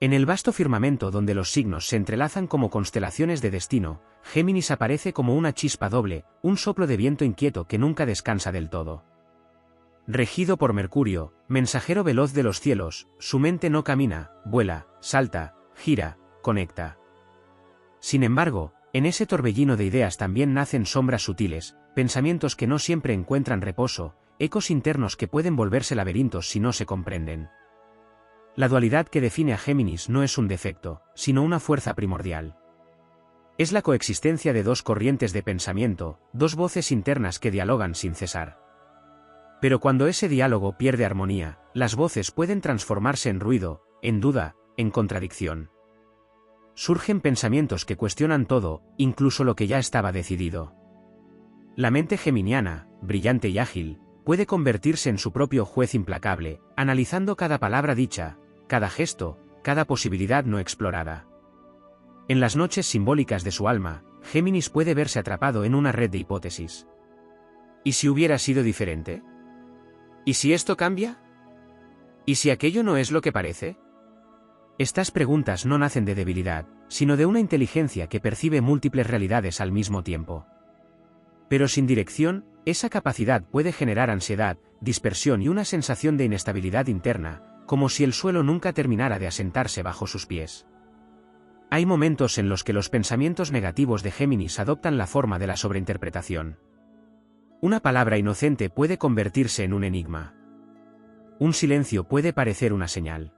En el vasto firmamento donde los signos se entrelazan como constelaciones de destino, Géminis aparece como una chispa doble, un soplo de viento inquieto que nunca descansa del todo. Regido por Mercurio, mensajero veloz de los cielos, su mente no camina, vuela, salta, gira, conecta. Sin embargo, en ese torbellino de ideas también nacen sombras sutiles, pensamientos que no siempre encuentran reposo, ecos internos que pueden volverse laberintos si no se comprenden. La dualidad que define a Géminis no es un defecto, sino una fuerza primordial. Es la coexistencia de dos corrientes de pensamiento, dos voces internas que dialogan sin cesar. Pero cuando ese diálogo pierde armonía, las voces pueden transformarse en ruido, en duda, en contradicción. Surgen pensamientos que cuestionan todo, incluso lo que ya estaba decidido. La mente geminiana, brillante y ágil, puede convertirse en su propio juez implacable, analizando cada palabra dicha, cada gesto, cada posibilidad no explorada. En las noches simbólicas de su alma, Géminis puede verse atrapado en una red de hipótesis. ¿Y si hubiera sido diferente? ¿Y si esto cambia? ¿Y si aquello no es lo que parece? Estas preguntas no nacen de debilidad, sino de una inteligencia que percibe múltiples realidades al mismo tiempo. Pero sin dirección, esa capacidad puede generar ansiedad, dispersión y una sensación de inestabilidad interna, como si el suelo nunca terminara de asentarse bajo sus pies. Hay momentos en los que los pensamientos negativos de Géminis adoptan la forma de la sobreinterpretación. Una palabra inocente puede convertirse en un enigma. Un silencio puede parecer una señal.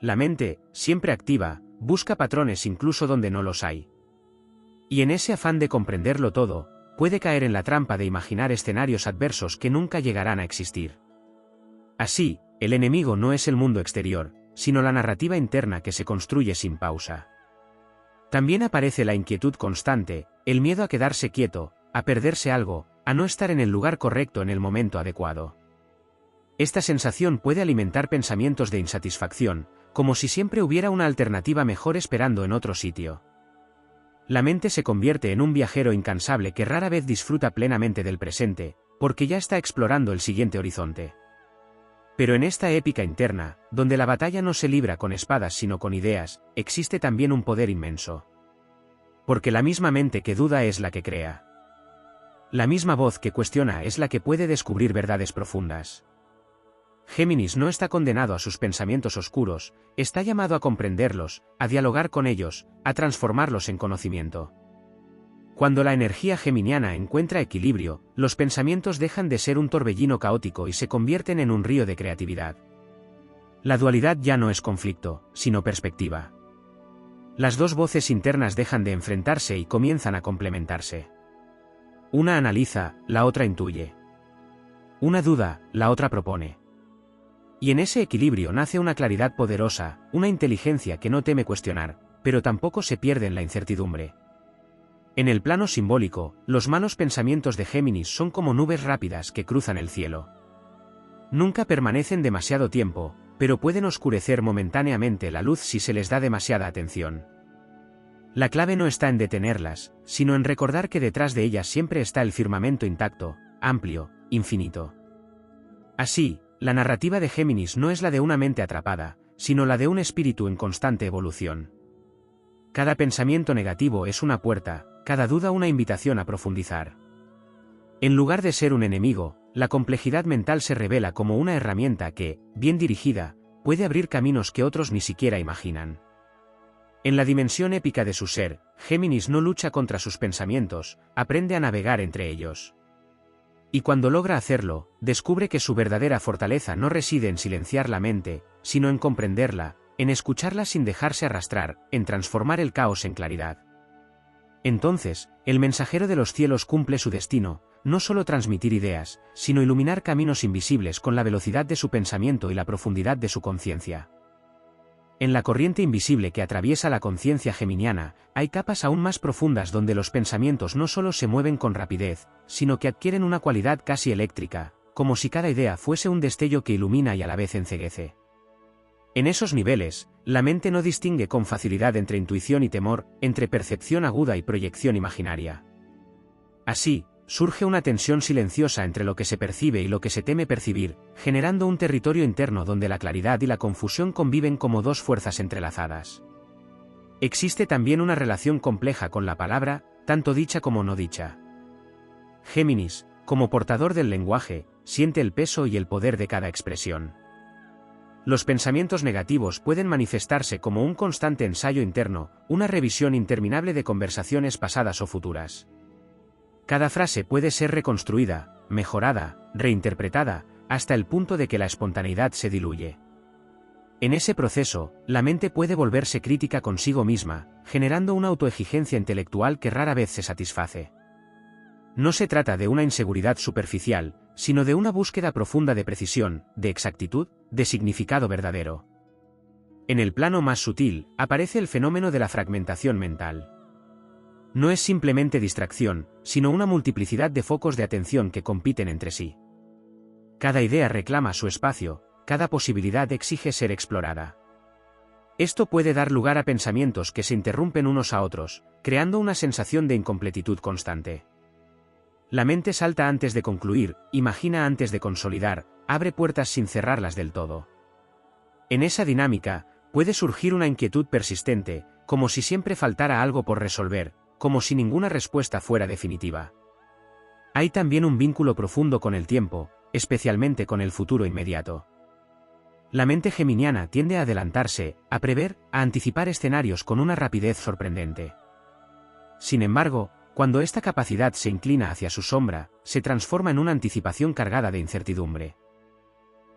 La mente, siempre activa, busca patrones incluso donde no los hay. Y en ese afán de comprenderlo todo, puede caer en la trampa de imaginar escenarios adversos que nunca llegarán a existir. Así, el enemigo no es el mundo exterior, sino la narrativa interna que se construye sin pausa. También aparece la inquietud constante, el miedo a quedarse quieto, a perderse algo, a no estar en el lugar correcto en el momento adecuado. Esta sensación puede alimentar pensamientos de insatisfacción, como si siempre hubiera una alternativa mejor esperando en otro sitio. La mente se convierte en un viajero incansable que rara vez disfruta plenamente del presente, porque ya está explorando el siguiente horizonte. Pero en esta épica interna, donde la batalla no se libra con espadas sino con ideas, existe también un poder inmenso. Porque la misma mente que duda es la que crea. La misma voz que cuestiona es la que puede descubrir verdades profundas. Géminis no está condenado a sus pensamientos oscuros, está llamado a comprenderlos, a dialogar con ellos, a transformarlos en conocimiento. Cuando la energía geminiana encuentra equilibrio, los pensamientos dejan de ser un torbellino caótico y se convierten en un río de creatividad. La dualidad ya no es conflicto, sino perspectiva. Las dos voces internas dejan de enfrentarse y comienzan a complementarse. Una analiza, la otra intuye. Una duda, la otra propone. Y en ese equilibrio nace una claridad poderosa, una inteligencia que no teme cuestionar, pero tampoco se pierde en la incertidumbre. En el plano simbólico, los malos pensamientos de Géminis son como nubes rápidas que cruzan el cielo. Nunca permanecen demasiado tiempo, pero pueden oscurecer momentáneamente la luz si se les da demasiada atención. La clave no está en detenerlas, sino en recordar que detrás de ellas siempre está el firmamento intacto, amplio, infinito. Así, la narrativa de Géminis no es la de una mente atrapada, sino la de un espíritu en constante evolución. Cada pensamiento negativo es una puerta, cada duda una invitación a profundizar. En lugar de ser un enemigo, la complejidad mental se revela como una herramienta que, bien dirigida, puede abrir caminos que otros ni siquiera imaginan. En la dimensión épica de su ser, Géminis no lucha contra sus pensamientos, aprende a navegar entre ellos. Y cuando logra hacerlo, descubre que su verdadera fortaleza no reside en silenciar la mente, sino en comprenderla, en escucharla sin dejarse arrastrar, en transformar el caos en claridad. Entonces, el mensajero de los cielos cumple su destino, no solo transmitir ideas, sino iluminar caminos invisibles con la velocidad de su pensamiento y la profundidad de su conciencia. En la corriente invisible que atraviesa la conciencia geminiana, hay capas aún más profundas donde los pensamientos no solo se mueven con rapidez, sino que adquieren una cualidad casi eléctrica, como si cada idea fuese un destello que ilumina y a la vez enceguece. En esos niveles, la mente no distingue con facilidad entre intuición y temor, entre percepción aguda y proyección imaginaria. Así, surge una tensión silenciosa entre lo que se percibe y lo que se teme percibir, generando un territorio interno donde la claridad y la confusión conviven como dos fuerzas entrelazadas. Existe también una relación compleja con la palabra, tanto dicha como no dicha. Géminis, como portador del lenguaje, siente el peso y el poder de cada expresión. Los pensamientos negativos pueden manifestarse como un constante ensayo interno, una revisión interminable de conversaciones pasadas o futuras. Cada frase puede ser reconstruida, mejorada, reinterpretada, hasta el punto de que la espontaneidad se diluye. En ese proceso, la mente puede volverse crítica consigo misma, generando una autoexigencia intelectual que rara vez se satisface. No se trata de una inseguridad superficial, sino de una búsqueda profunda de precisión, de exactitud, de significado verdadero. En el plano más sutil, aparece el fenómeno de la fragmentación mental. No es simplemente distracción, sino una multiplicidad de focos de atención que compiten entre sí. Cada idea reclama su espacio, cada posibilidad exige ser explorada. Esto puede dar lugar a pensamientos que se interrumpen unos a otros, creando una sensación de incompletitud constante. La mente salta antes de concluir, imagina antes de consolidar, abre puertas sin cerrarlas del todo. En esa dinámica, puede surgir una inquietud persistente, como si siempre faltara algo por resolver, como si ninguna respuesta fuera definitiva. Hay también un vínculo profundo con el tiempo, especialmente con el futuro inmediato. La mente geminiana tiende a adelantarse, a prever, a anticipar escenarios con una rapidez sorprendente. Sin embargo, cuando esta capacidad se inclina hacia su sombra, se transforma en una anticipación cargada de incertidumbre.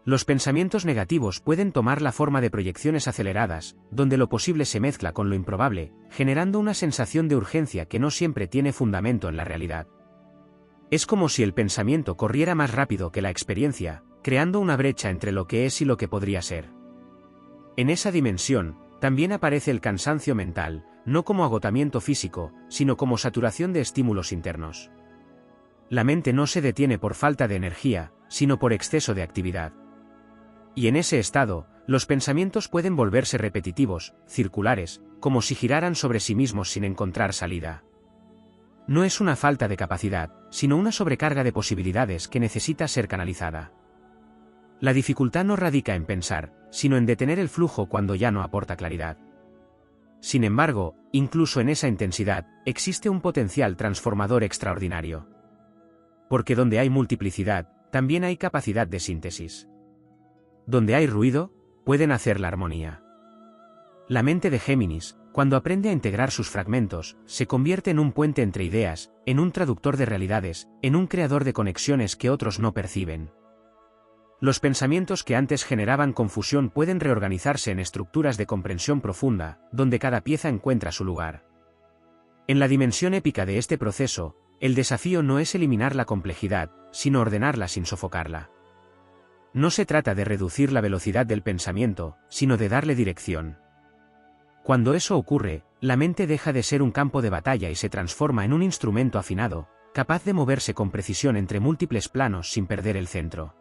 Los pensamientos negativos pueden tomar la forma de proyecciones aceleradas, donde lo posible se mezcla con lo improbable, generando una sensación de urgencia que no siempre tiene fundamento en la realidad. Es como si el pensamiento corriera más rápido que la experiencia, creando una brecha entre lo que es y lo que podría ser. En esa dimensión, también aparece el cansancio mental, no como agotamiento físico, sino como saturación de estímulos internos. La mente no se detiene por falta de energía, sino por exceso de actividad. Y en ese estado, los pensamientos pueden volverse repetitivos, circulares, como si giraran sobre sí mismos sin encontrar salida. No es una falta de capacidad, sino una sobrecarga de posibilidades que necesita ser canalizada. La dificultad no radica en pensar, sino en detener el flujo cuando ya no aporta claridad. Sin embargo, incluso en esa intensidad, existe un potencial transformador extraordinario. Porque donde hay multiplicidad, también hay capacidad de síntesis. Donde hay ruido, puede nacer la armonía. La mente de Géminis, cuando aprende a integrar sus fragmentos, se convierte en un puente entre ideas, en un traductor de realidades, en un creador de conexiones que otros no perciben. Los pensamientos que antes generaban confusión pueden reorganizarse en estructuras de comprensión profunda, donde cada pieza encuentra su lugar. En la dimensión épica de este proceso, el desafío no es eliminar la complejidad, sino ordenarla sin sofocarla. No se trata de reducir la velocidad del pensamiento, sino de darle dirección. Cuando eso ocurre, la mente deja de ser un campo de batalla y se transforma en un instrumento afinado, capaz de moverse con precisión entre múltiples planos sin perder el centro.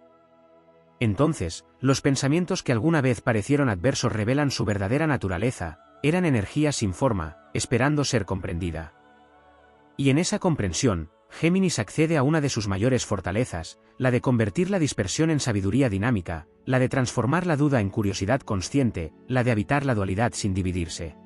Entonces, los pensamientos que alguna vez parecieron adversos revelan su verdadera naturaleza, eran energía sin forma, esperando ser comprendida. Y en esa comprensión, Géminis accede a una de sus mayores fortalezas, la de convertir la dispersión en sabiduría dinámica, la de transformar la duda en curiosidad consciente, la de habitar la dualidad sin dividirse.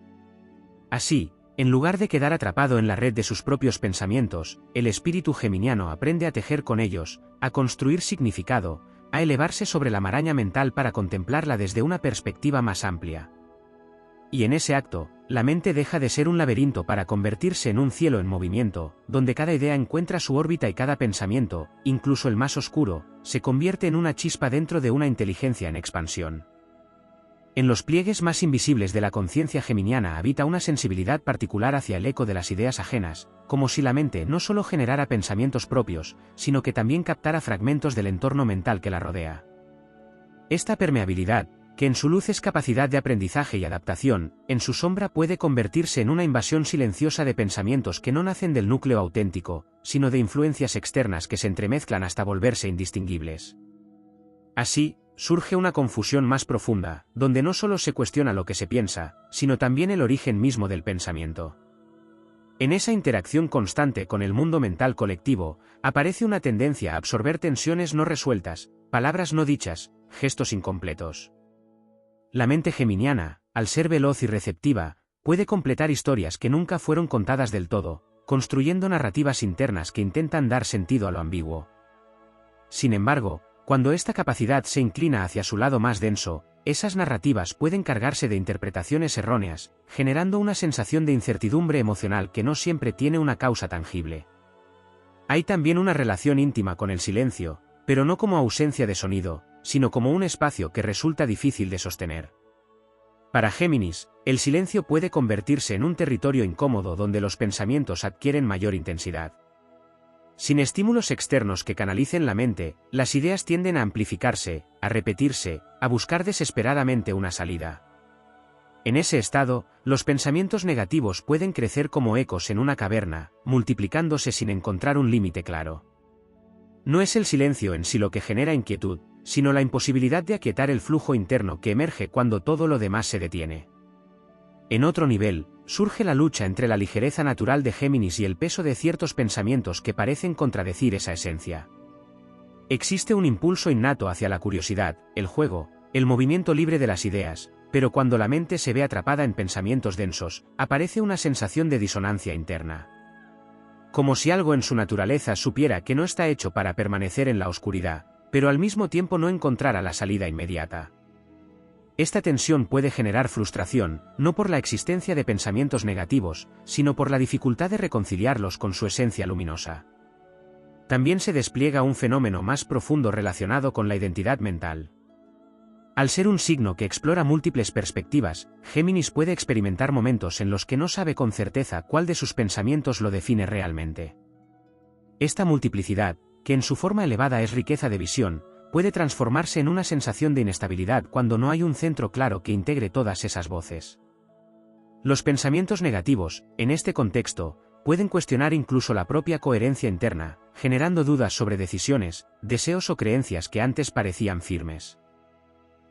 Así, en lugar de quedar atrapado en la red de sus propios pensamientos, el espíritu geminiano aprende a tejer con ellos, a construir significado, a elevarse sobre la maraña mental para contemplarla desde una perspectiva más amplia. Y en ese acto, la mente deja de ser un laberinto para convertirse en un cielo en movimiento, donde cada idea encuentra su órbita y cada pensamiento, incluso el más oscuro, se convierte en una chispa dentro de una inteligencia en expansión. En los pliegues más invisibles de la conciencia geminiana habita una sensibilidad particular hacia el eco de las ideas ajenas, como si la mente no solo generara pensamientos propios, sino que también captara fragmentos del entorno mental que la rodea. Esta permeabilidad, que en su luz es capacidad de aprendizaje y adaptación, en su sombra puede convertirse en una invasión silenciosa de pensamientos que no nacen del núcleo auténtico, sino de influencias externas que se entremezclan hasta volverse indistinguibles. Así, surge una confusión más profunda, donde no solo se cuestiona lo que se piensa, sino también el origen mismo del pensamiento. En esa interacción constante con el mundo mental colectivo, aparece una tendencia a absorber tensiones no resueltas, palabras no dichas, gestos incompletos. La mente geminiana, al ser veloz y receptiva, puede completar historias que nunca fueron contadas del todo, construyendo narrativas internas que intentan dar sentido a lo ambiguo. Sin embargo, cuando esta capacidad se inclina hacia su lado más denso, esas narrativas pueden cargarse de interpretaciones erróneas, generando una sensación de incertidumbre emocional que no siempre tiene una causa tangible. Hay también una relación íntima con el silencio, pero no como ausencia de sonido, sino como un espacio que resulta difícil de sostener. Para Géminis, el silencio puede convertirse en un territorio incómodo donde los pensamientos adquieren mayor intensidad. Sin estímulos externos que canalicen la mente, las ideas tienden a amplificarse, a repetirse, a buscar desesperadamente una salida. En ese estado, los pensamientos negativos pueden crecer como ecos en una caverna, multiplicándose sin encontrar un límite claro. No es el silencio en sí lo que genera inquietud, sino la imposibilidad de aquietar el flujo interno que emerge cuando todo lo demás se detiene. En otro nivel, surge la lucha entre la ligereza natural de Géminis y el peso de ciertos pensamientos que parecen contradecir esa esencia. Existe un impulso innato hacia la curiosidad, el juego, el movimiento libre de las ideas, pero cuando la mente se ve atrapada en pensamientos densos, aparece una sensación de disonancia interna. Como si algo en su naturaleza supiera que no está hecho para permanecer en la oscuridad, pero al mismo tiempo no encontrara la salida inmediata. Esta tensión puede generar frustración, no por la existencia de pensamientos negativos, sino por la dificultad de reconciliarlos con su esencia luminosa. También se despliega un fenómeno más profundo relacionado con la identidad mental. Al ser un signo que explora múltiples perspectivas, Géminis puede experimentar momentos en los que no sabe con certeza cuál de sus pensamientos lo define realmente. Esta multiplicidad, que en su forma elevada es riqueza de visión, puede transformarse en una sensación de inestabilidad cuando no hay un centro claro que integre todas esas voces. Los pensamientos negativos, en este contexto, pueden cuestionar incluso la propia coherencia interna, generando dudas sobre decisiones, deseos o creencias que antes parecían firmes.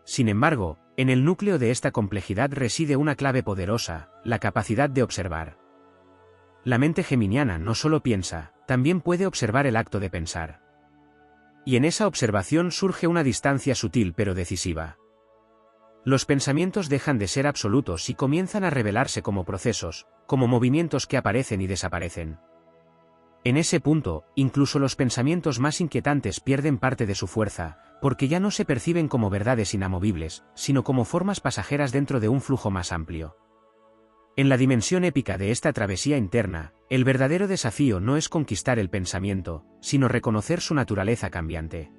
Sin embargo, en el núcleo de esta complejidad reside una clave poderosa, la capacidad de observar. La mente geminiana no solo piensa, también puede observar el acto de pensar. Y en esa observación surge una distancia sutil pero decisiva. Los pensamientos dejan de ser absolutos y comienzan a revelarse como procesos, como movimientos que aparecen y desaparecen. En ese punto, incluso los pensamientos más inquietantes pierden parte de su fuerza, porque ya no se perciben como verdades inamovibles, sino como formas pasajeras dentro de un flujo más amplio. En la dimensión épica de esta travesía interna, el verdadero desafío no es conquistar el pensamiento, sino reconocer su naturaleza cambiante.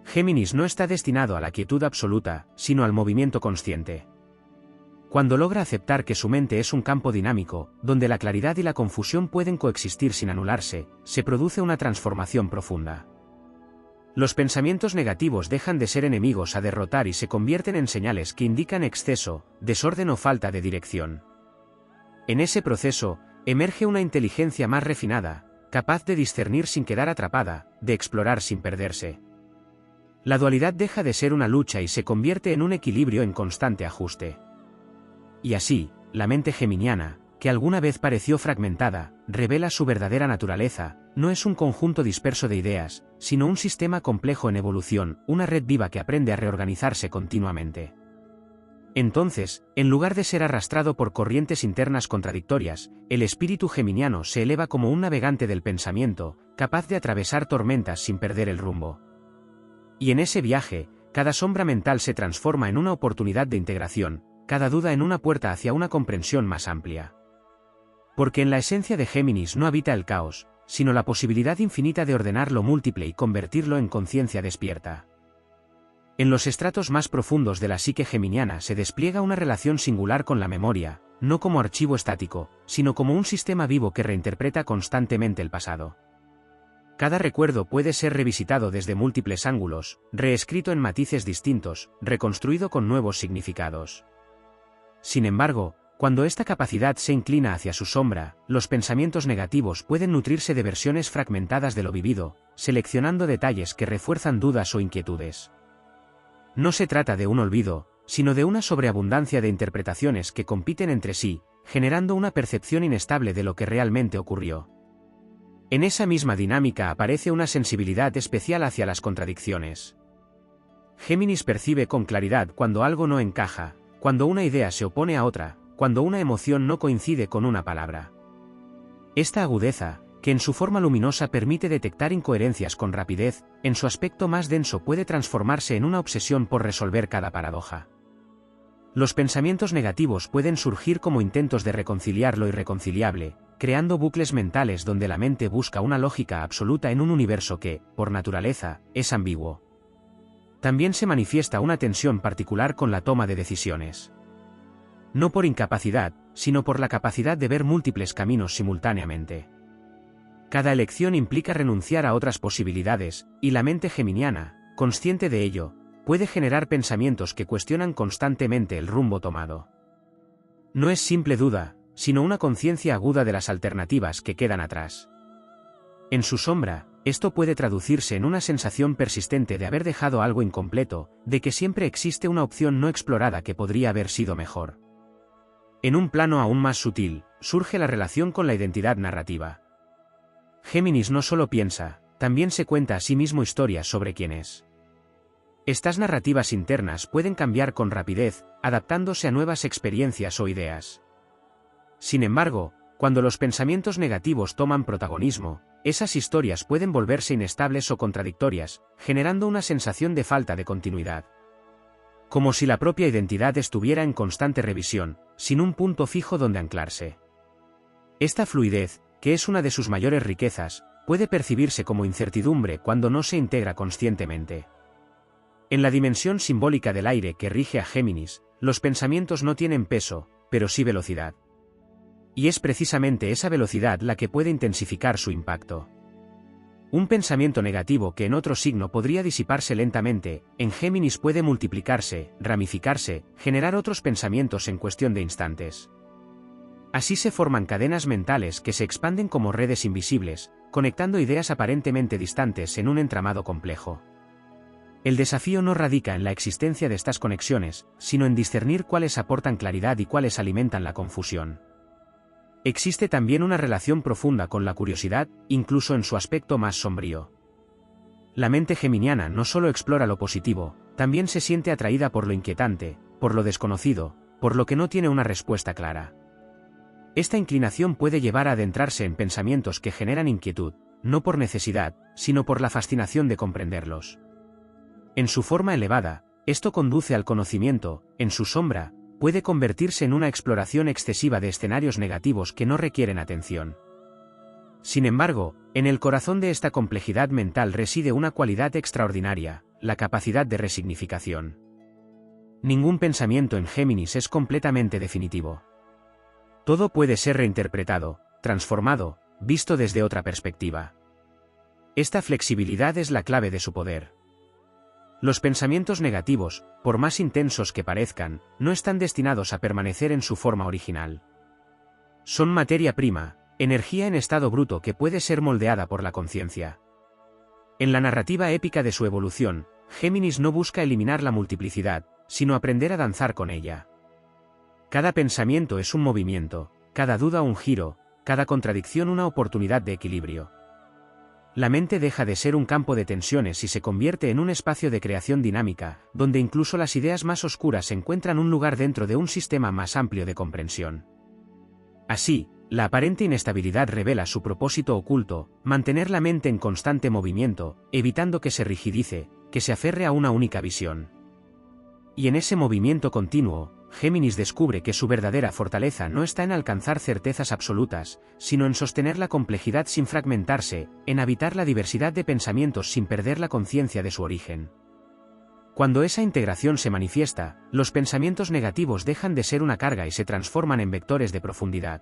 Géminis no está destinado a la quietud absoluta, sino al movimiento consciente. Cuando logra aceptar que su mente es un campo dinámico, donde la claridad y la confusión pueden coexistir sin anularse, se produce una transformación profunda. Los pensamientos negativos dejan de ser enemigos a derrotar y se convierten en señales que indican exceso, desorden o falta de dirección. En ese proceso, emerge una inteligencia más refinada, capaz de discernir sin quedar atrapada, de explorar sin perderse. La dualidad deja de ser una lucha y se convierte en un equilibrio en constante ajuste. Y así, la mente geminiana, que alguna vez pareció fragmentada, revela su verdadera naturaleza, no es un conjunto disperso de ideas, sino un sistema complejo en evolución, una red viva que aprende a reorganizarse continuamente. Entonces, en lugar de ser arrastrado por corrientes internas contradictorias, el espíritu geminiano se eleva como un navegante del pensamiento, capaz de atravesar tormentas sin perder el rumbo. Y en ese viaje, cada sombra mental se transforma en una oportunidad de integración, cada duda en una puerta hacia una comprensión más amplia. Porque en la esencia de Géminis no habita el caos, sino la posibilidad infinita de ordenar lo múltiple y convertirlo en conciencia despierta. En los estratos más profundos de la psique geminiana se despliega una relación singular con la memoria, no como archivo estático, sino como un sistema vivo que reinterpreta constantemente el pasado. Cada recuerdo puede ser revisitado desde múltiples ángulos, reescrito en matices distintos, reconstruido con nuevos significados. Sin embargo, cuando esta capacidad se inclina hacia su sombra, los pensamientos negativos pueden nutrirse de versiones fragmentadas de lo vivido, seleccionando detalles que refuerzan dudas o inquietudes. No se trata de un olvido, sino de una sobreabundancia de interpretaciones que compiten entre sí, generando una percepción inestable de lo que realmente ocurrió. En esa misma dinámica aparece una sensibilidad especial hacia las contradicciones. Géminis percibe con claridad cuando algo no encaja, cuando una idea se opone a otra, cuando una emoción no coincide con una palabra. Esta agudeza, que en su forma luminosa permite detectar incoherencias con rapidez, en su aspecto más denso puede transformarse en una obsesión por resolver cada paradoja. Los pensamientos negativos pueden surgir como intentos de reconciliar lo irreconciliable, creando bucles mentales donde la mente busca una lógica absoluta en un universo que, por naturaleza, es ambiguo. También se manifiesta una tensión particular con la toma de decisiones. No por incapacidad, sino por la capacidad de ver múltiples caminos simultáneamente. Cada elección implica renunciar a otras posibilidades, y la mente geminiana, consciente de ello, puede generar pensamientos que cuestionan constantemente el rumbo tomado. No es simple duda, sino una conciencia aguda de las alternativas que quedan atrás. En su sombra, esto puede traducirse en una sensación persistente de haber dejado algo incompleto, de que siempre existe una opción no explorada que podría haber sido mejor. En un plano aún más sutil, surge la relación con la identidad narrativa. Géminis no solo piensa, también se cuenta a sí mismo historias sobre quién es. Estas narrativas internas pueden cambiar con rapidez, adaptándose a nuevas experiencias o ideas. Sin embargo, cuando los pensamientos negativos toman protagonismo, esas historias pueden volverse inestables o contradictorias, generando una sensación de falta de continuidad. Como si la propia identidad estuviera en constante revisión, sin un punto fijo donde anclarse. Esta fluidez, que es una de sus mayores riquezas, puede percibirse como incertidumbre cuando no se integra conscientemente. En la dimensión simbólica del aire que rige a Géminis, los pensamientos no tienen peso, pero sí velocidad. Y es precisamente esa velocidad la que puede intensificar su impacto. Un pensamiento negativo que en otro signo podría disiparse lentamente, en Géminis puede multiplicarse, ramificarse, generar otros pensamientos en cuestión de instantes. Así se forman cadenas mentales que se expanden como redes invisibles, conectando ideas aparentemente distantes en un entramado complejo. El desafío no radica en la existencia de estas conexiones, sino en discernir cuáles aportan claridad y cuáles alimentan la confusión. Existe también una relación profunda con la curiosidad, incluso en su aspecto más sombrío. La mente geminiana no solo explora lo positivo, también se siente atraída por lo inquietante, por lo desconocido, por lo que no tiene una respuesta clara. Esta inclinación puede llevar a adentrarse en pensamientos que generan inquietud, no por necesidad, sino por la fascinación de comprenderlos. En su forma elevada, esto conduce al conocimiento; en su sombra, puede convertirse en una exploración excesiva de escenarios negativos que no requieren atención. Sin embargo, en el corazón de esta complejidad mental reside una cualidad extraordinaria: la capacidad de resignificación. Ningún pensamiento en Géminis es completamente definitivo. Todo puede ser reinterpretado, transformado, visto desde otra perspectiva. Esta flexibilidad es la clave de su poder. Los pensamientos negativos, por más intensos que parezcan, no están destinados a permanecer en su forma original. Son materia prima, energía en estado bruto que puede ser moldeada por la conciencia. En la narrativa épica de su evolución, Géminis no busca eliminar la multiplicidad, sino aprender a danzar con ella. Cada pensamiento es un movimiento, cada duda un giro, cada contradicción una oportunidad de equilibrio. La mente deja de ser un campo de tensiones y se convierte en un espacio de creación dinámica, donde incluso las ideas más oscuras encuentran un lugar dentro de un sistema más amplio de comprensión. Así, la aparente inestabilidad revela su propósito oculto: mantener la mente en constante movimiento, evitando que se rigidice, que se aferre a una única visión. Y en ese movimiento continuo, Géminis descubre que su verdadera fortaleza no está en alcanzar certezas absolutas, sino en sostener la complejidad sin fragmentarse, en habitar la diversidad de pensamientos sin perder la conciencia de su origen. Cuando esa integración se manifiesta, los pensamientos negativos dejan de ser una carga y se transforman en vectores de profundidad.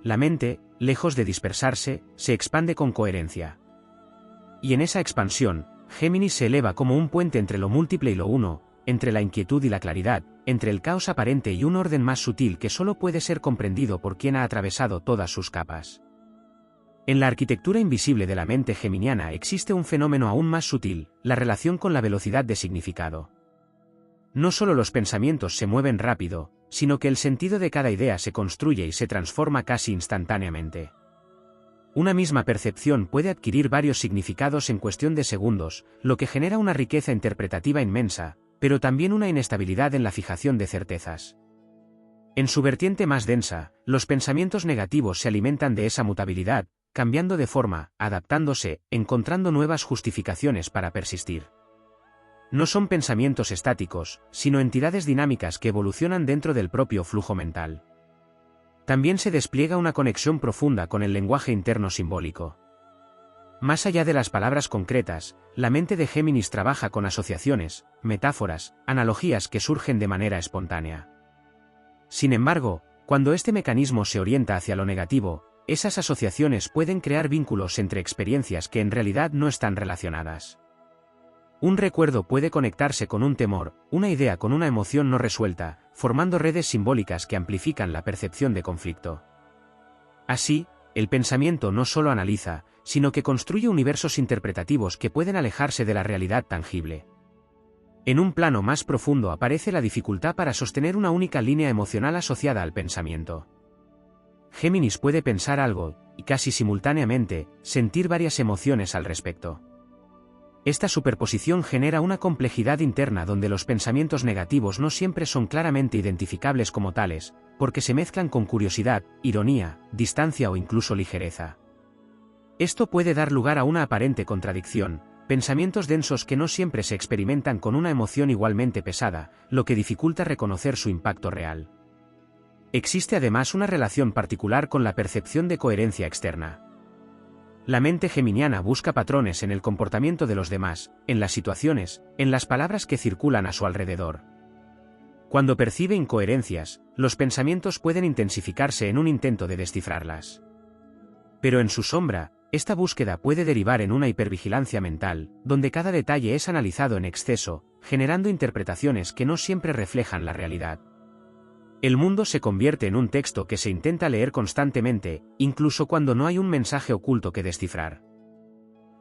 La mente, lejos de dispersarse, se expande con coherencia. Y en esa expansión, Géminis se eleva como un puente entre lo múltiple y lo uno, entre la inquietud y la claridad, entre el caos aparente y un orden más sutil que solo puede ser comprendido por quien ha atravesado todas sus capas. En la arquitectura invisible de la mente geminiana existe un fenómeno aún más sutil: la relación con la velocidad de significado. No solo los pensamientos se mueven rápido, sino que el sentido de cada idea se construye y se transforma casi instantáneamente. Una misma percepción puede adquirir varios significados en cuestión de segundos, lo que genera una riqueza interpretativa inmensa, pero también una inestabilidad en la fijación de certezas. En su vertiente más densa, los pensamientos negativos se alimentan de esa mutabilidad, cambiando de forma, adaptándose, encontrando nuevas justificaciones para persistir. No son pensamientos estáticos, sino entidades dinámicas que evolucionan dentro del propio flujo mental. También se despliega una conexión profunda con el lenguaje interno simbólico. Más allá de las palabras concretas, la mente de Géminis trabaja con asociaciones, metáforas, analogías que surgen de manera espontánea. Sin embargo, cuando este mecanismo se orienta hacia lo negativo, esas asociaciones pueden crear vínculos entre experiencias que en realidad no están relacionadas. Un recuerdo puede conectarse con un temor, una idea con una emoción no resuelta, formando redes simbólicas que amplifican la percepción de conflicto. Así, el pensamiento no solo analiza, sino que construye universos interpretativos que pueden alejarse de la realidad tangible. En un plano más profundo aparece la dificultad para sostener una única línea emocional asociada al pensamiento. Géminis puede pensar algo, y casi simultáneamente, sentir varias emociones al respecto. Esta superposición genera una complejidad interna donde los pensamientos negativos no siempre son claramente identificables como tales, porque se mezclan con curiosidad, ironía, distancia o incluso ligereza. Esto puede dar lugar a una aparente contradicción, pensamientos densos que no siempre se experimentan con una emoción igualmente pesada, lo que dificulta reconocer su impacto real. Existe además una relación particular con la percepción de coherencia externa. La mente geminiana busca patrones en el comportamiento de los demás, en las situaciones, en las palabras que circulan a su alrededor. Cuando percibe incoherencias, los pensamientos pueden intensificarse en un intento de descifrarlas. Pero en su sombra, esta búsqueda puede derivar en una hipervigilancia mental, donde cada detalle es analizado en exceso, generando interpretaciones que no siempre reflejan la realidad. El mundo se convierte en un texto que se intenta leer constantemente, incluso cuando no hay un mensaje oculto que descifrar.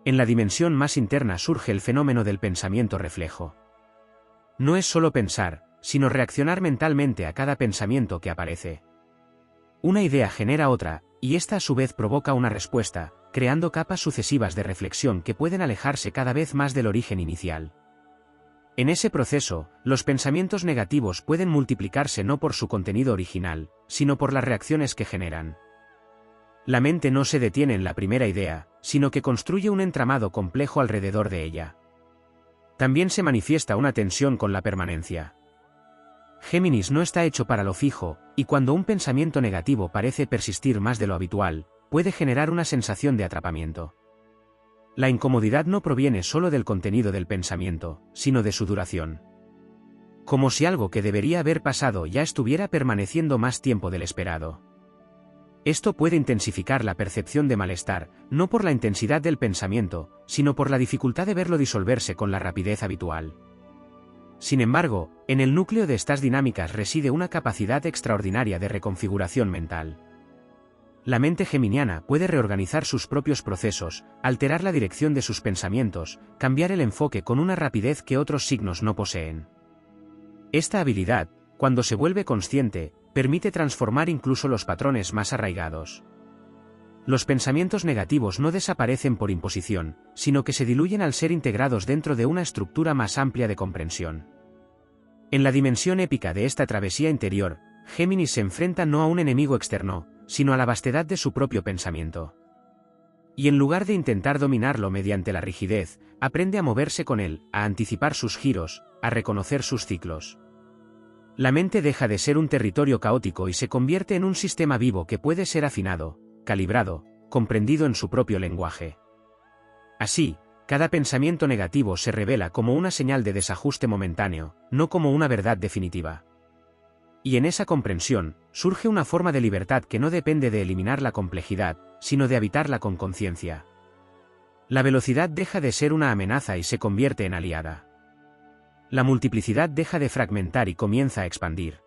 En la dimensión más interna surge el fenómeno del pensamiento reflejo. No es solo pensar, sino reaccionar mentalmente a cada pensamiento que aparece. Una idea genera otra, y esta a su vez provoca una respuesta, creando capas sucesivas de reflexión que pueden alejarse cada vez más del origen inicial. En ese proceso, los pensamientos negativos pueden multiplicarse no por su contenido original, sino por las reacciones que generan. La mente no se detiene en la primera idea, sino que construye un entramado complejo alrededor de ella. También se manifiesta una tensión con la permanencia. Géminis no está hecho para lo fijo, y cuando un pensamiento negativo parece persistir más de lo habitual, puede generar una sensación de atrapamiento. La incomodidad no proviene solo del contenido del pensamiento, sino de su duración. Como si algo que debería haber pasado ya estuviera permaneciendo más tiempo del esperado. Esto puede intensificar la percepción de malestar, no por la intensidad del pensamiento, sino por la dificultad de verlo disolverse con la rapidez habitual. Sin embargo, en el núcleo de estas dinámicas reside una capacidad extraordinaria de reconfiguración mental. La mente geminiana puede reorganizar sus propios procesos, alterar la dirección de sus pensamientos, cambiar el enfoque con una rapidez que otros signos no poseen. Esta habilidad, cuando se vuelve consciente, permite transformar incluso los patrones más arraigados. Los pensamientos negativos no desaparecen por imposición, sino que se diluyen al ser integrados dentro de una estructura más amplia de comprensión. En la dimensión épica de esta travesía interior, Géminis se enfrenta no a un enemigo externo, sino a la vastedad de su propio pensamiento. Y en lugar de intentar dominarlo mediante la rigidez, aprende a moverse con él, a anticipar sus giros, a reconocer sus ciclos. La mente deja de ser un territorio caótico y se convierte en un sistema vivo que puede ser afinado, calibrado, comprendido en su propio lenguaje. Así, cada pensamiento negativo se revela como una señal de desajuste momentáneo, no como una verdad definitiva. Y en esa comprensión, surge una forma de libertad que no depende de eliminar la complejidad, sino de habitarla con conciencia. La velocidad deja de ser una amenaza y se convierte en aliada. La multiplicidad deja de fragmentar y comienza a expandir.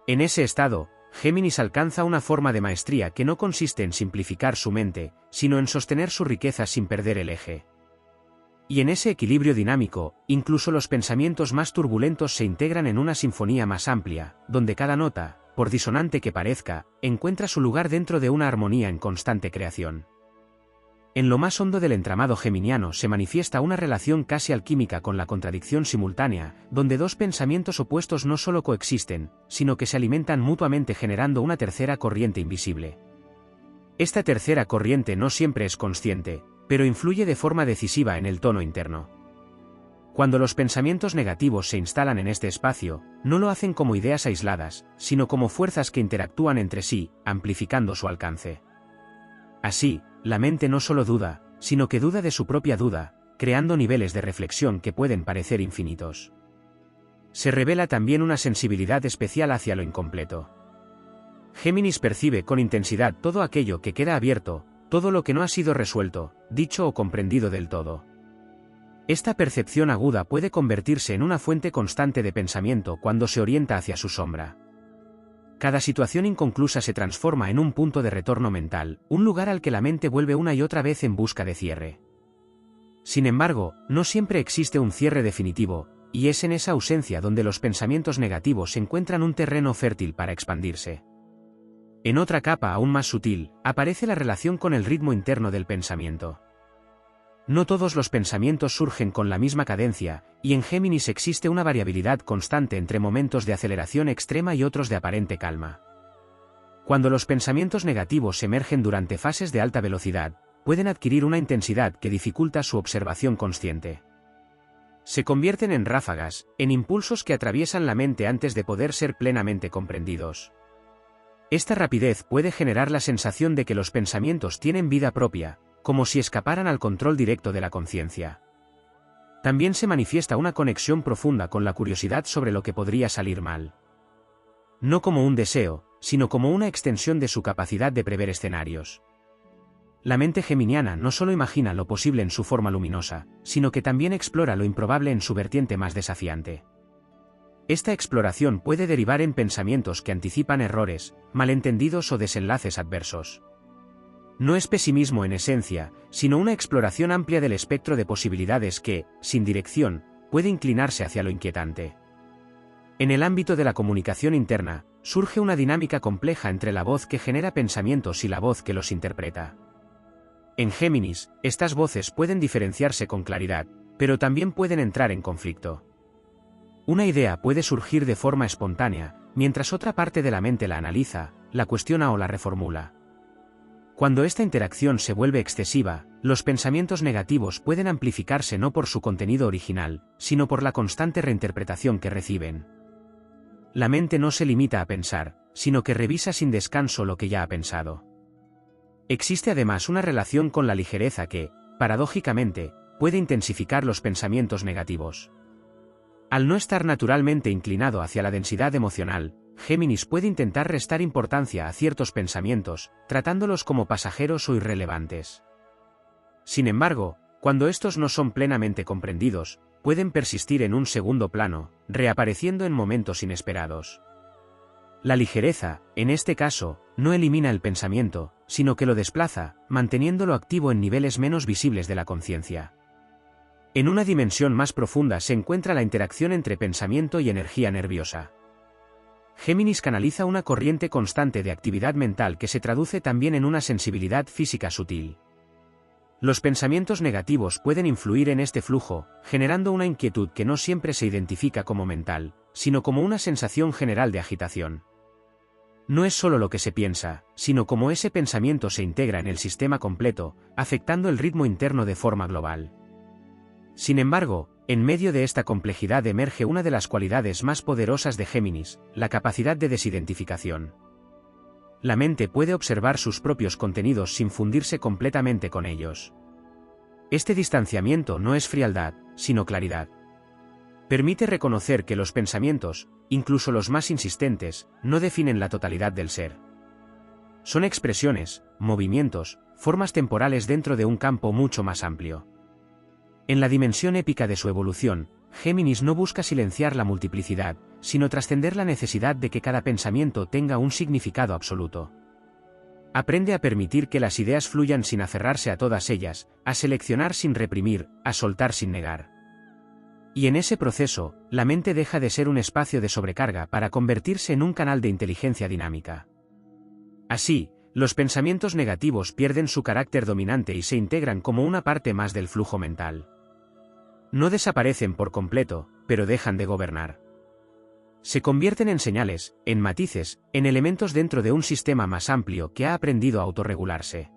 En ese estado, Géminis alcanza una forma de maestría que no consiste en simplificar su mente, sino en sostener su riqueza sin perder el eje. Y en ese equilibrio dinámico, incluso los pensamientos más turbulentos se integran en una sinfonía más amplia, donde cada nota, por disonante que parezca, encuentra su lugar dentro de una armonía en constante creación. En lo más hondo del entramado geminiano se manifiesta una relación casi alquímica con la contradicción simultánea, donde dos pensamientos opuestos no solo coexisten, sino que se alimentan mutuamente generando una tercera corriente invisible. Esta tercera corriente no siempre es consciente, pero influye de forma decisiva en el tono interno. Cuando los pensamientos negativos se instalan en este espacio, no lo hacen como ideas aisladas, sino como fuerzas que interactúan entre sí, amplificando su alcance. Así, la mente no solo duda, sino que duda de su propia duda, creando niveles de reflexión que pueden parecer infinitos. Se revela también una sensibilidad especial hacia lo incompleto. Géminis percibe con intensidad todo aquello que queda abierto, todo lo que no ha sido resuelto, dicho o comprendido del todo. Esta percepción aguda puede convertirse en una fuente constante de pensamiento cuando se orienta hacia su sombra. Cada situación inconclusa se transforma en un punto de retorno mental, un lugar al que la mente vuelve una y otra vez en busca de cierre. Sin embargo, no siempre existe un cierre definitivo, y es en esa ausencia donde los pensamientos negativos encuentran un terreno fértil para expandirse. En otra capa aún más sutil, aparece la relación con el ritmo interno del pensamiento. No todos los pensamientos surgen con la misma cadencia, y en Géminis existe una variabilidad constante entre momentos de aceleración extrema y otros de aparente calma. Cuando los pensamientos negativos emergen durante fases de alta velocidad, pueden adquirir una intensidad que dificulta su observación consciente. Se convierten en ráfagas, en impulsos que atraviesan la mente antes de poder ser plenamente comprendidos. Esta rapidez puede generar la sensación de que los pensamientos tienen vida propia, como si escaparan al control directo de la conciencia. También se manifiesta una conexión profunda con la curiosidad sobre lo que podría salir mal. No como un deseo, sino como una extensión de su capacidad de prever escenarios. La mente geminiana no solo imagina lo posible en su forma luminosa, sino que también explora lo improbable en su vertiente más desafiante. Esta exploración puede derivar en pensamientos que anticipan errores, malentendidos o desenlaces adversos. No es pesimismo en esencia, sino una exploración amplia del espectro de posibilidades que, sin dirección, puede inclinarse hacia lo inquietante. En el ámbito de la comunicación interna, surge una dinámica compleja entre la voz que genera pensamientos y la voz que los interpreta. En Géminis, estas voces pueden diferenciarse con claridad, pero también pueden entrar en conflicto. Una idea puede surgir de forma espontánea, mientras otra parte de la mente la analiza, la cuestiona o la reformula. Cuando esta interacción se vuelve excesiva, los pensamientos negativos pueden amplificarse no por su contenido original, sino por la constante reinterpretación que reciben. La mente no se limita a pensar, sino que revisa sin descanso lo que ya ha pensado. Existe además una relación con la ligereza que, paradójicamente, puede intensificar los pensamientos negativos. Al no estar naturalmente inclinado hacia la densidad emocional, Géminis puede intentar restar importancia a ciertos pensamientos, tratándolos como pasajeros o irrelevantes. Sin embargo, cuando estos no son plenamente comprendidos, pueden persistir en un segundo plano, reapareciendo en momentos inesperados. La ligereza, en este caso, no elimina el pensamiento, sino que lo desplaza, manteniéndolo activo en niveles menos visibles de la conciencia. En una dimensión más profunda se encuentra la interacción entre pensamiento y energía nerviosa. Géminis canaliza una corriente constante de actividad mental que se traduce también en una sensibilidad física sutil. Los pensamientos negativos pueden influir en este flujo, generando una inquietud que no siempre se identifica como mental, sino como una sensación general de agitación. No es solo lo que se piensa, sino cómo ese pensamiento se integra en el sistema completo, afectando el ritmo interno de forma global. Sin embargo, en medio de esta complejidad emerge una de las cualidades más poderosas de Géminis, la capacidad de desidentificación. La mente puede observar sus propios contenidos sin fundirse completamente con ellos. Este distanciamiento no es frialdad, sino claridad. Permite reconocer que los pensamientos, incluso los más insistentes, no definen la totalidad del ser. Son expresiones, movimientos, formas temporales dentro de un campo mucho más amplio. En la dimensión épica de su evolución, Géminis no busca silenciar la multiplicidad, sino trascender la necesidad de que cada pensamiento tenga un significado absoluto. Aprende a permitir que las ideas fluyan sin aferrarse a todas ellas, a seleccionar sin reprimir, a soltar sin negar. Y en ese proceso, la mente deja de ser un espacio de sobrecarga para convertirse en un canal de inteligencia dinámica. Así, los pensamientos negativos pierden su carácter dominante y se integran como una parte más del flujo mental. No desaparecen por completo, pero dejan de gobernar. Se convierten en señales, en matices, en elementos dentro de un sistema más amplio que ha aprendido a autorregularse.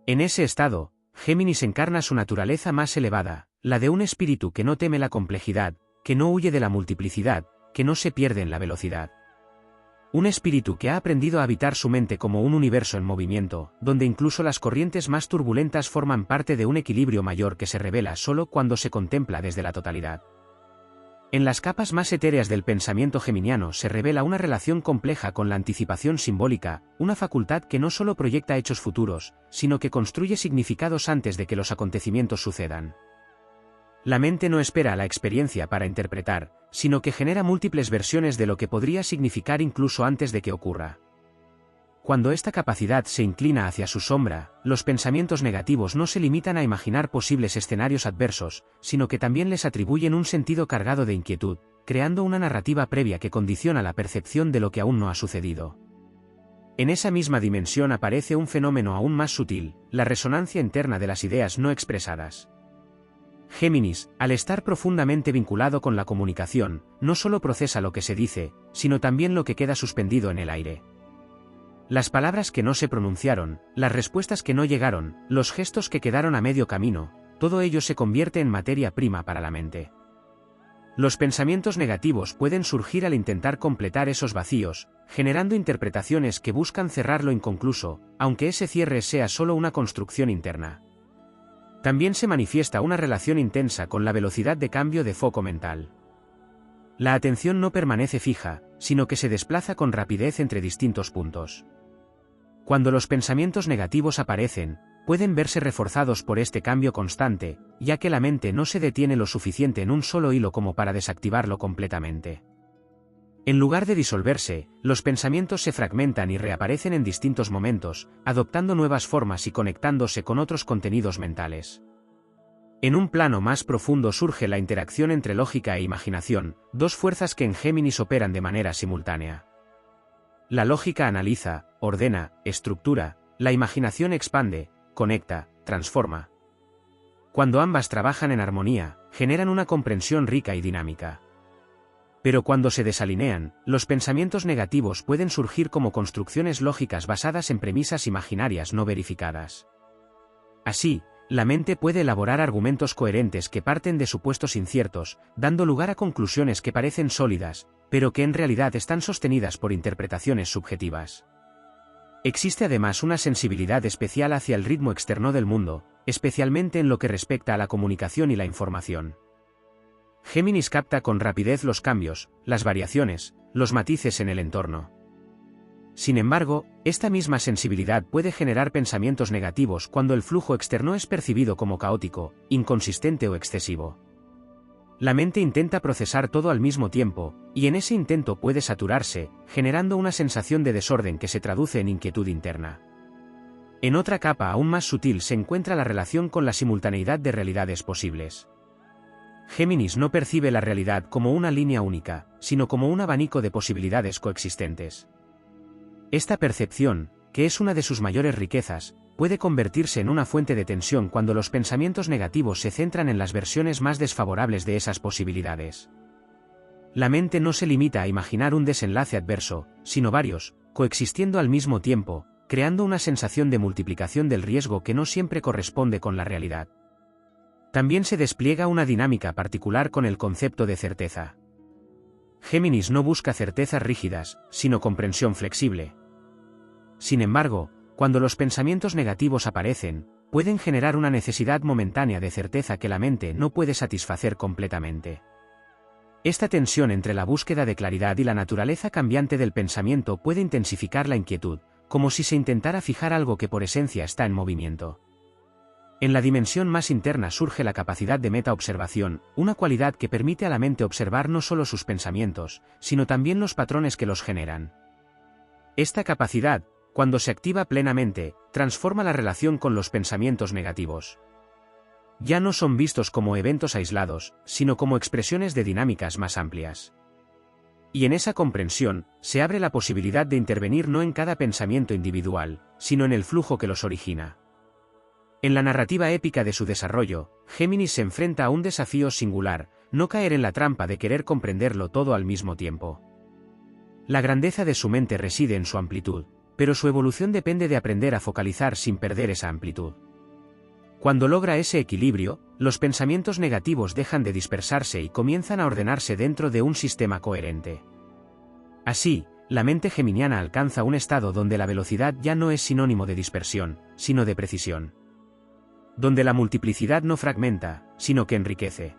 En ese estado, Géminis encarna su naturaleza más elevada, la de un espíritu que no teme la complejidad, que no huye de la multiplicidad, que no se pierde en la velocidad. Un espíritu que ha aprendido a habitar su mente como un universo en movimiento, donde incluso las corrientes más turbulentas forman parte de un equilibrio mayor que se revela solo cuando se contempla desde la totalidad. En las capas más etéreas del pensamiento geminiano se revela una relación compleja con la anticipación simbólica, una facultad que no solo proyecta hechos futuros, sino que construye significados antes de que los acontecimientos sucedan. La mente no espera a la experiencia para interpretar, sino que genera múltiples versiones de lo que podría significar incluso antes de que ocurra. Cuando esta capacidad se inclina hacia su sombra, los pensamientos negativos no se limitan a imaginar posibles escenarios adversos, sino que también les atribuyen un sentido cargado de inquietud, creando una narrativa previa que condiciona la percepción de lo que aún no ha sucedido. En esa misma dimensión aparece un fenómeno aún más sutil, la resonancia interna de las ideas no expresadas. Géminis, al estar profundamente vinculado con la comunicación, no solo procesa lo que se dice, sino también lo que queda suspendido en el aire. Las palabras que no se pronunciaron, las respuestas que no llegaron, los gestos que quedaron a medio camino, todo ello se convierte en materia prima para la mente. Los pensamientos negativos pueden surgir al intentar completar esos vacíos, generando interpretaciones que buscan cerrar lo inconcluso, aunque ese cierre sea solo una construcción interna. También se manifiesta una relación intensa con la velocidad de cambio de foco mental. La atención no permanece fija, sino que se desplaza con rapidez entre distintos puntos. Cuando los pensamientos negativos aparecen, pueden verse reforzados por este cambio constante, ya que la mente no se detiene lo suficiente en un solo hilo como para desactivarlo completamente. En lugar de disolverse, los pensamientos se fragmentan y reaparecen en distintos momentos, adoptando nuevas formas y conectándose con otros contenidos mentales. En un plano más profundo surge la interacción entre lógica e imaginación, dos fuerzas que en Géminis operan de manera simultánea. La lógica analiza, ordena, estructura, la imaginación expande, conecta, transforma. Cuando ambas trabajan en armonía, generan una comprensión rica y dinámica. Pero cuando se desalinean, los pensamientos negativos pueden surgir como construcciones lógicas basadas en premisas imaginarias no verificadas. Así, la mente puede elaborar argumentos coherentes que parten de supuestos inciertos, dando lugar a conclusiones que parecen sólidas, pero que en realidad están sostenidas por interpretaciones subjetivas. Existe además una sensibilidad especial hacia el ritmo externo del mundo, especialmente en lo que respecta a la comunicación y la información. Géminis capta con rapidez los cambios, las variaciones, los matices en el entorno. Sin embargo, esta misma sensibilidad puede generar pensamientos negativos cuando el flujo externo es percibido como caótico, inconsistente o excesivo. La mente intenta procesar todo al mismo tiempo, y en ese intento puede saturarse, generando una sensación de desorden que se traduce en inquietud interna. En otra capa aún más sutil se encuentra la relación con la simultaneidad de realidades posibles. Géminis no percibe la realidad como una línea única, sino como un abanico de posibilidades coexistentes. Esta percepción, que es una de sus mayores riquezas, puede convertirse en una fuente de tensión cuando los pensamientos negativos se centran en las versiones más desfavorables de esas posibilidades. La mente no se limita a imaginar un desenlace adverso, sino varios, coexistiendo al mismo tiempo, creando una sensación de multiplicación del riesgo que no siempre corresponde con la realidad. También se despliega una dinámica particular con el concepto de certeza. Géminis no busca certezas rígidas, sino comprensión flexible. Sin embargo, cuando los pensamientos negativos aparecen, pueden generar una necesidad momentánea de certeza que la mente no puede satisfacer completamente. Esta tensión entre la búsqueda de claridad y la naturaleza cambiante del pensamiento puede intensificar la inquietud, como si se intentara fijar algo que por esencia está en movimiento. En la dimensión más interna surge la capacidad de metaobservación, una cualidad que permite a la mente observar no solo sus pensamientos, sino también los patrones que los generan. Esta capacidad, cuando se activa plenamente, transforma la relación con los pensamientos negativos. Ya no son vistos como eventos aislados, sino como expresiones de dinámicas más amplias. Y en esa comprensión, se abre la posibilidad de intervenir no en cada pensamiento individual, sino en el flujo que los origina. En la narrativa épica de su desarrollo, Géminis se enfrenta a un desafío singular: no caer en la trampa de querer comprenderlo todo al mismo tiempo. La grandeza de su mente reside en su amplitud, pero su evolución depende de aprender a focalizar sin perder esa amplitud. Cuando logra ese equilibrio, los pensamientos negativos dejan de dispersarse y comienzan a ordenarse dentro de un sistema coherente. Así, la mente geminiana alcanza un estado donde la velocidad ya no es sinónimo de dispersión, sino de precisión. Donde la multiplicidad no fragmenta, sino que enriquece.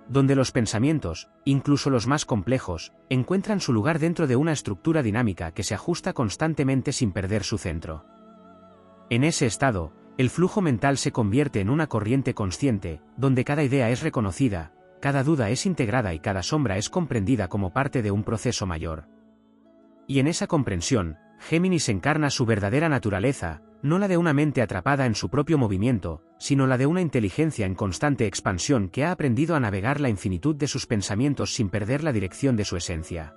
Donde los pensamientos, incluso los más complejos, encuentran su lugar dentro de una estructura dinámica que se ajusta constantemente sin perder su centro. En ese estado, el flujo mental se convierte en una corriente consciente, donde cada idea es reconocida, cada duda es integrada y cada sombra es comprendida como parte de un proceso mayor. Y en esa comprensión, Géminis encarna su verdadera naturaleza, no la de una mente atrapada en su propio movimiento, sino la de una inteligencia en constante expansión que ha aprendido a navegar la infinitud de sus pensamientos sin perder la dirección de su esencia.